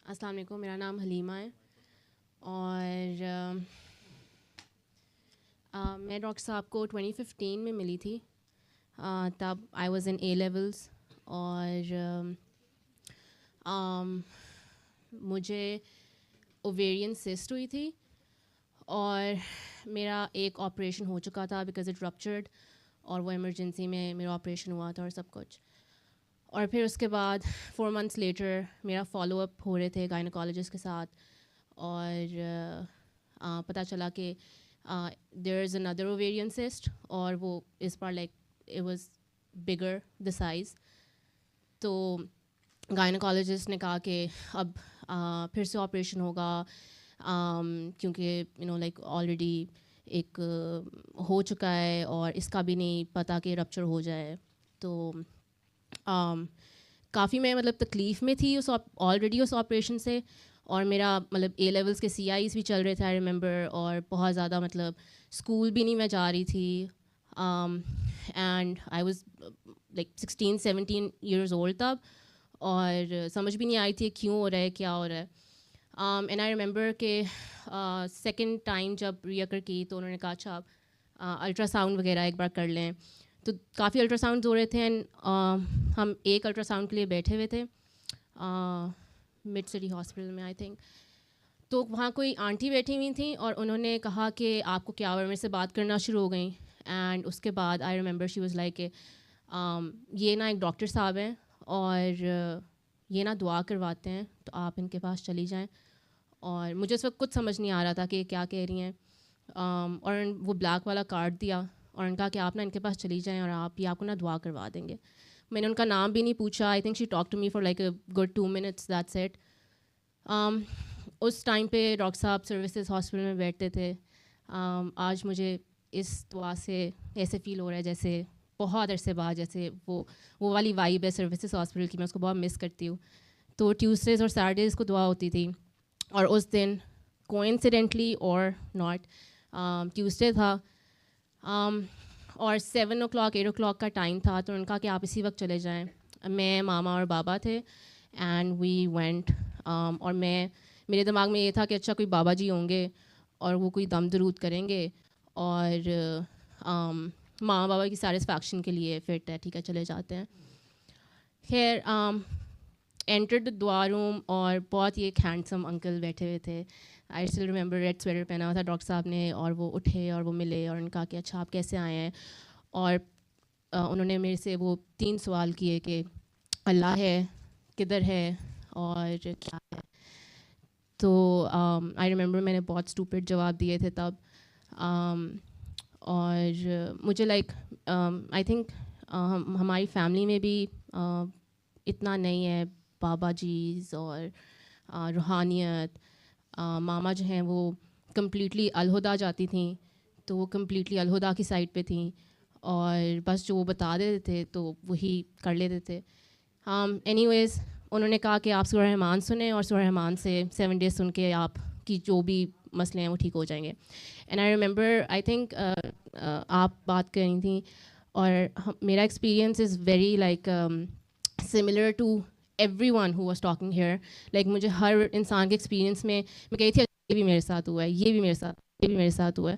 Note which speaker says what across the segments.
Speaker 1: السلام علیکم، میرا نام حلیمہ ہے اور میں ڈاکٹر صاحب کو 2015 میں ملی تھی. تب I was in A levels اور مجھے اوویرین سسٹ ہوئی تھی اور میرا ایک آپریشن ہو چکا تھا بیکاز اٹ رپچرڈ اور وہ ایمرجنسی میں میرا آپریشن ہوا تھا اور سب کچھ. اور پھر اس کے بعد 4 months لیٹر میرا فالو اپ ہو رہے تھے گائنیکالوجسٹ کے ساتھ اور پتہ چلا کہ دیر از اندر اوویرین سسٹ اور وہ اس بار like it was bigger the size. تو گائنیکالوجسٹ نے کہا کہ اب پھر سے آپریشن ہوگا کیونکہ لائک آلریڈی ایک ہو چکا ہے اور اس کا بھی نہیں پتہ کہ رپچر ہو جائے. تو کافی میں تکلیف میں تھی اس آلریڈی اس آپریشن سے اور میرا اے لیولس کے سی آئیز بھی چل رہے تھے آئی ریممبر اور بہت زیادہ اسکول بھی نہیں میں جا رہی تھی and I was like 16-17 years old تب اور سمجھ بھی نہیں آئی تھی کیوں ہو رہا ہے کیا ہو رہا ہے. اینڈ آئی ریممبر کہ سیکنڈ ٹائم جب ری اکر کی تو انہوں نے کہا اچھا الٹرا ساؤنڈ وغیرہ ایک بار کر لیں. تو کافی الٹرا ساؤنڈز ہو رہے تھے اینڈ ہم ایک الٹرا ساؤنڈ کے لیے بیٹھے ہوئے تھے مڈ سٹی ہاسپٹل میں آئی تھنک. تو وہاں کوئی آنٹی بیٹھی ہوئی تھیں اور انہوں نے کہا کہ آپ کو کیا ہوا, میرے سے بات کرنا شروع ہو گئیں. اینڈ اس کے بعد I remember she was like کہ یہ نا ایک ڈاکٹر صاحب ہیں اور یہ نا دعا کرواتے ہیں تو آپ ان کے پاس چلی جائیں. اور مجھے اس وقت کچھ سمجھ نہیں آ رہا تھا کہ کیا کہہ رہی ہیں اور وہ بلیک والا کارڈ دیا اور ان کا کہ آپ نا ان کے پاس چلی جائیں اور آپ کو نا دعا کروا دیں گے. میں نے ان کا نام بھی نہیں پوچھا. I think she talk to me for like a good 2 minutes, that's it. اس ٹائم پہ ڈاکٹر صاحب سروسز ہاسپٹل میں بیٹھتے تھے. آج مجھے اس دعا سے ایسے فیل ہو رہا ہے جیسے بہت عرصے بعد جیسے وہ والی وائب ہے سروسز ہاسپٹل کی, میں اس کو بہت مس کرتی ہوں. تو ٹیوزڈیز اور سیٹرڈیز کو دعا ہوتی تھی اور اس دن کوئنسیڈنٹلی اور ناٹ ٹیوزڈے تھا اور 7 o'clock 8 o'clock کا ٹائم تھا. تو ان کا کہ آپ اسی وقت چلے جائیں. میں ماما اور بابا تھے اینڈ وی وینٹ اور میرے دماغ میں یہ تھا کہ اچھا کوئی بابا جی ہوں گے اور وہ کوئی دم درود کریں گے اور ماما بابا کی سیٹسفیکشن کے لیے فٹ ہے, ٹھیک ہے چلے جاتے ہیں. خیر انٹرڈ دعا روم اور بہت ہی ایک ہینڈسم انکل بیٹھے ہوئے تھے. I still remember red sweater پہنا ہوا تھا ڈاکٹر صاحب نے اور وہ اٹھے اور وہ ملے اور ان کا کہ اچھا آپ کیسے آئے ہیں. اور انہوں نے میرے سے وہ 3 سوال کیے کہ اللہ ہے, کدھر ہے اور کیا ہے. تو آئی ریممبر میں نے بہت اسٹوپڈ جواب دیے تھے تب اور مجھے لائک آئی تھنک ہماری فیملی میں بھی اتنا نہیں ہے بابا جیز اور روحانیت. ماما جو ہیں وہ کمپلیٹلی الہدا جاتی تھیں تو وہ کمپلیٹلی الہدا کی سائڈ پہ تھیں اور بس جو وہ بتا دیتے تھے تو وہی کر لیتے تھے. اینی ویز انہوں نے کہا کہ آپ سورہ رحمان سنیں اور سورہ رحمان سے 7 days سن کے آپ کی جو بھی مسئلے ہیں وہ ٹھیک ہو جائیں گے. And I remember I think آپ بات کر رہی تھیں اور میرا experience is very like similar to every one who was talking here. Like مجھے ہر انسان کے ایکسپیرینس میں کہی تھی یہ بھی میرے ساتھ ہوا ہے, یہ بھی میرے ساتھ, یہ بھی میرے ساتھ ہوا ہے.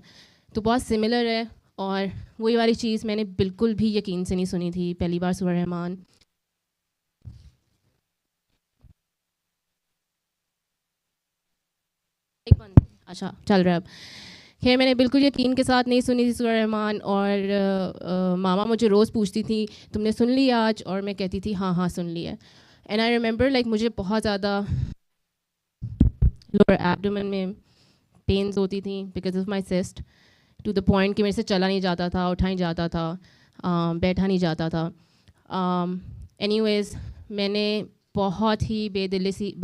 Speaker 1: تو بہت سملر ہے اور وہی والی چیز میں نے بالکل بھی یقین سے نہیں سنی تھی پہلی بار سورہ رحمان. اچھا چل رہا ہے اب. خیر میں نے بالکل یقین کے ساتھ نہیں سنی تھی سورہ رحمان اور ماما مجھے روز پوچھتی تھی تم نے سن لی آج, اور میں کہتی تھی ہاں سن لی ہے. اینڈ آئی ریممبر لائک مجھے بہت زیادہ لوور ایبڈومن میں پینز ہوتی تھیں because of my cyst to the point کہ میرے سے چلا نہیں جاتا تھا, اٹھا نہیں جاتا تھا, بیٹھا نہیں جاتا تھا. اینی ویز میں نے بہت ہی بے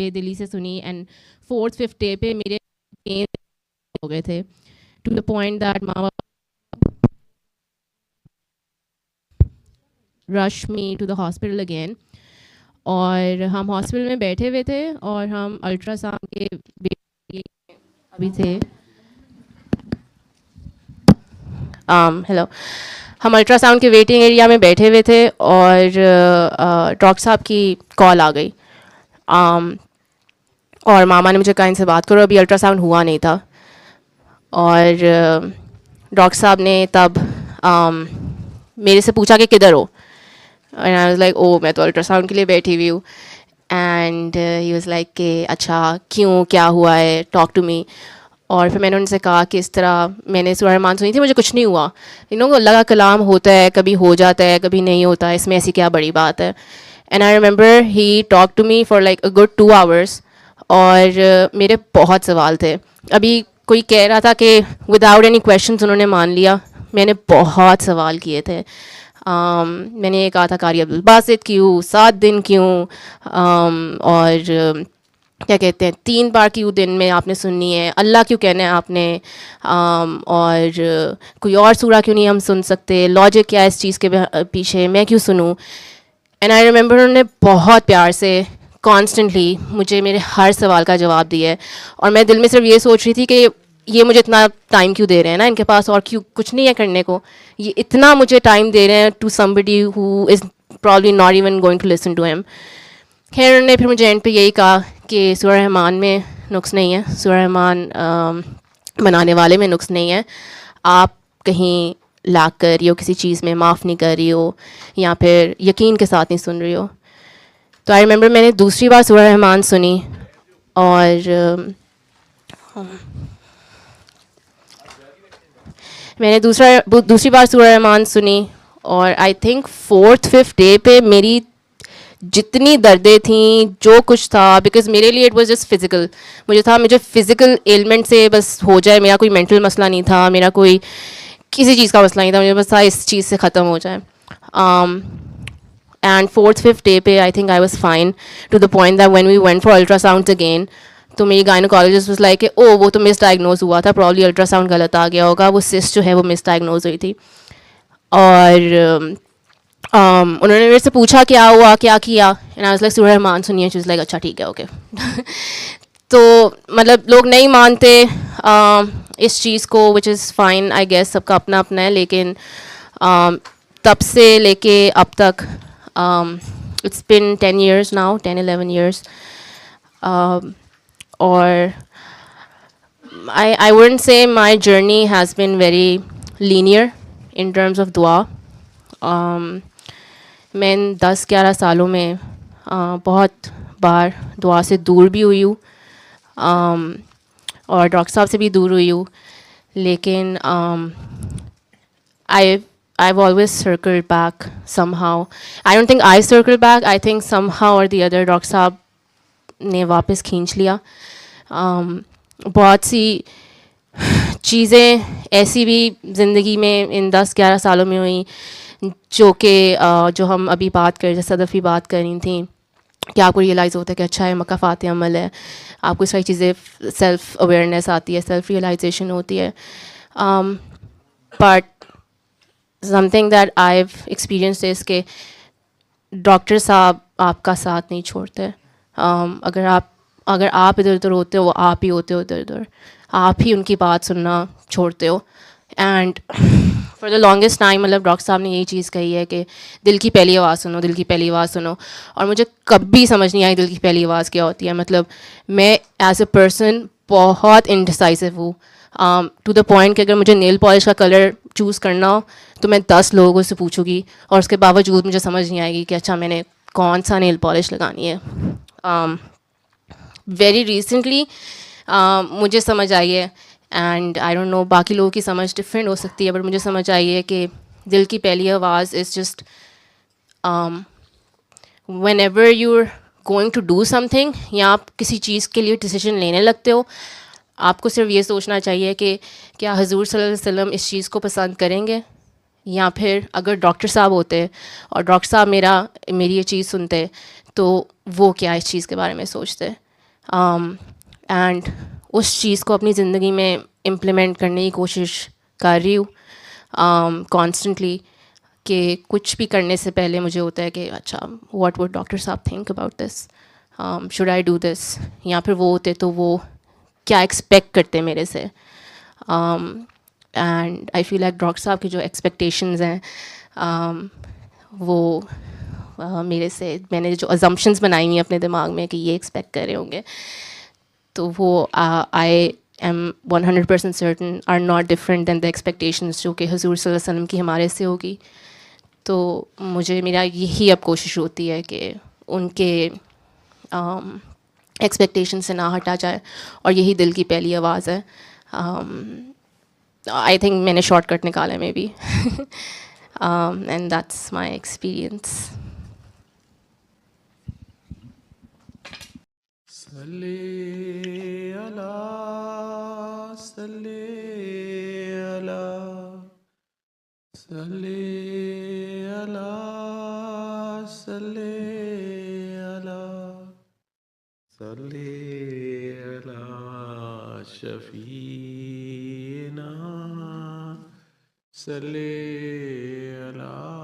Speaker 1: دلی سے سنی اینڈ 4th 5th day پہ میرے پین ہو گئے تھے to the point that mama rush me to the hospital again. اور ہم ہاسپٹل میں بیٹھے ہوئے تھے اور ہم الٹرا ساؤنڈ کے ابھی تھے ہیلو ہم الٹرا ساؤنڈ کے ویٹنگ ایریا میں بیٹھے ہوئے تھے اور ڈاکٹر صاحب کی کال آ گئی اور ماما نے مجھے کہا ان سے بات کرو، ابھی الٹرا ساؤنڈ ہوا نہیں تھا. اور ڈاکٹر صاحب نے تب میرے سے پوچھا کہ کدھر ہو. And I was like oh میں تو الٹرا ساؤنڈ کے لیے بیٹھی ہوئی ہوں. اینڈ ہی واز لائک کہ اچھا کیوں، کیا ہوا ہے، ٹاک ٹو می. اور پھر میں نے ان سے کہا کہ اس طرح میں نے سورہ رحمان سنی تھی، مجھے کچھ نہیں ہوا. اللہ کا کلام ہوتا ہے، کبھی ہو جاتا ہے کبھی نہیں ہوتا، اس میں ایسی کیا بڑی بات ہے. And I remember he talk to me for like a good 2 hours. اور میرے بہت سوال تھے. ابھی کوئی کہہ رہا تھا کہ وداؤٹ اینی کویشچنس انہوں نے مان لیا. میں نے بہت سوال کیے تھے. میں نے یہ کہا تھا قاری عبدالباسط کیوں، 7 دن کیوں، اور کیا کہتے ہیں 3 بار کیوں دن میں آپ نے سننی ہے، اللہ کیوں کہنا ہے آپ نے، اور کوئی اور سورہ کیوں نہیں ہم سن سکتے، لاجک کیا ہے اس چیز کے پیچھے، میں کیوں سنوں. اینڈ آئی ریممبر انہوں نے بہت پیار سے کانسٹنٹلی مجھے میرے ہر سوال کا جواب دیا ہے. اور میں دل میں صرف یہ سوچ رہی تھی کہ یہ مجھے اتنا ٹائم کیوں دے رہے ہیں نا، ان کے پاس اور کیوں کچھ نہیں ہے کرنے کو، یہ اتنا مجھے ٹائم دے رہے ہیں to somebody who is probably not even going to listen to him. خیر انہوں نے پھر مجھے اینڈ پہ یہی کہا کہ سورہ رحمان میں نقص نہیں ہے، سورہ رحمان بنانے والے میں نقص نہیں ہے، آپ کہیں لا کر رہی ہو کسی چیز میں معاف نہیں کر رہی ہو، یا پھر یقین کے ساتھ نہیں سن رہی ہو. تو آئی ریممبر میں نے دوسری بار سورہ رحمان سنی، اور میں نے دوسری بار سورہ رحمان سنی، اور I think 4th 5th day پہ میری جتنی دردیں تھیں جو کچھ تھا، بیکاز میرے لیے اٹ واز جسٹ فزیکل، مجھے فزیکل ایلمنٹ سے بس ہو جائے، میرا کوئی مینٹل مسئلہ نہیں تھا، میرا کوئی کسی چیز کا مسئلہ نہیں تھا، مجھے بس تھا اس چیز سے ختم ہو جائے. اینڈ 4th 5th ڈے پہ I think I was fine to the point that when we went for ultrasound again, تو میری گائنوکالوجسٹ واز لائک کہ او وہ تو مس ڈائگنوز ہوا تھا، پرابلی الٹرا ساؤنڈ غلط آ گیا ہوگا، وہ سسٹ جو ہے وہ مس ڈائگنوز ہوئی تھی. اور انہوں نے میرے سے پوچھا کیا ہوا، کیا کیا، اینڈ آئی واز لائک سورہ رحمان سنیے. چیز لائک اچھا ٹھیک ہے اوکے. تو مطلب لوگ نہیں مانتے اس چیز کو، وچ از فائن آئی گیس، سب کا اپنا اپنا ہے. لیکن تب سے لے کے اب تک it's been 10 years now, 10-11 years. اور I wouldn't say my journey has been very linear in terms of dua. میں ان 10-11 سالوں میں بہت بار دعا سے دور بھی ہوئی ہوں، اور ڈاکٹر صاحب سے بھی دور ہوئی ہوں. لیکن I've always circled back somehow. I don't think I circled back. I think somehow or the other doctor صاحب نے واپس کھینچ لیا. بہت سی چیزیں ایسی بھی زندگی میں ان 10-11 سالوں میں ہوئیں جو ہم ابھی بات کر رہے تھے، صدف بھی بات کر رہی تھیں، کہ آپ کو ریئلائز ہوتا ہے کہ اچھا ہے مکافات عمل ہے، آپ کو ساری چیزیں سیلف اویئرنیس آتی ہے، سیلف ریئلائزیشن ہوتی ہے. But some thing that I have experience is کہ ڈاکٹر صاحب آپ کا ساتھ نہیں چھوڑتے. اگر آپ ادھر ادھر ہوتے ہو، وہ آپ ہی ہوتے ہو ادھر ادھر، آپ ہی ان کی بات سننا چھوڑتے ہو. And for the longest time مطلب ڈاکٹر صاحب نے یہی چیز کہی ہے کہ دل کی پہلی آواز سنو، دل کی پہلی آواز سنو. اور مجھے کبھی سمجھ نہیں آئی دل کی پہلی آواز کیا ہوتی ہے. مطلب میں ایز اے پرسن بہت انڈیسائسو ہوں، ٹو دا پوائنٹ کہ اگر مجھے نیل پالش کا کلر چوز کرنا ہو تو میں 10 لوگوں سے پوچھوں گی، اور اس کے باوجود مجھے سمجھ نہیں آئے گی کہ اچھا میں نے کون سا نیل پالش لگانی ہے. ویری ریسنٹلی مجھے سمجھ آئی ہے، اینڈ آئی ڈونٹ نو باقی لوگوں کی سمجھ ڈفرینٹ ہو سکتی ہے، بٹ مجھے سمجھ آئی ہے کہ دل کی پہلی آواز is just whenever you are going to do something, یا آپ کسی چیز کے لیے ڈیسیژن لینے لگتے ہو، آپ کو صرف یہ سوچنا چاہیے کہ کیا حضور صلی اللہ علیہ وسلم اس چیز کو پسند کریں گے، یا پھر اگر ڈاکٹر صاحب ہوتے اور ڈاکٹر صاحب میری یہ چیز سنتے تو وہ کیا اس چیز کے بارے میں سوچتے. اینڈ اس چیز کو اپنی زندگی میں امپلیمنٹ کرنے کی کوشش کر رہی ہوں کانسٹنٹلی، کہ کچھ بھی کرنے سے پہلے مجھے ہوتا ہے کہ اچھا واٹ وڈ ڈاکٹر صاحب think about this, should I do this, یا پھر وہ ہوتے تو وہ کیا ایکسپیکٹ کرتے میرے سے. And I feel like doctor صاحب کی جو ایکسپیکٹیشنز ہیں وہ میرے سے، میں نے جو ازمپشنز بنائی ہوئی ہیں اپنے دماغ میں کہ یہ ایکسپیکٹ کر رہے ہوں گے، تو وہ I am 100% certain are not different than the expectations جو کہ حضور صلی اللہ علیہ وسلم کی ہمارے سے ہوگی. تو مجھے میرا یہی اب کوشش ہوتی ہے کہ ان کے ایکسپیکٹیشن سے نہ ہٹا جائے, اور یہی دل کی پہلی آواز ہے. آئی تھنک میں نے شارٹ کٹ نکالا ہے maybe, and that's my experience.
Speaker 2: صلی اللہ صلی اللہ صلی اللہ صلی اللہ صلی اللہ شفیعنا صلی اللہ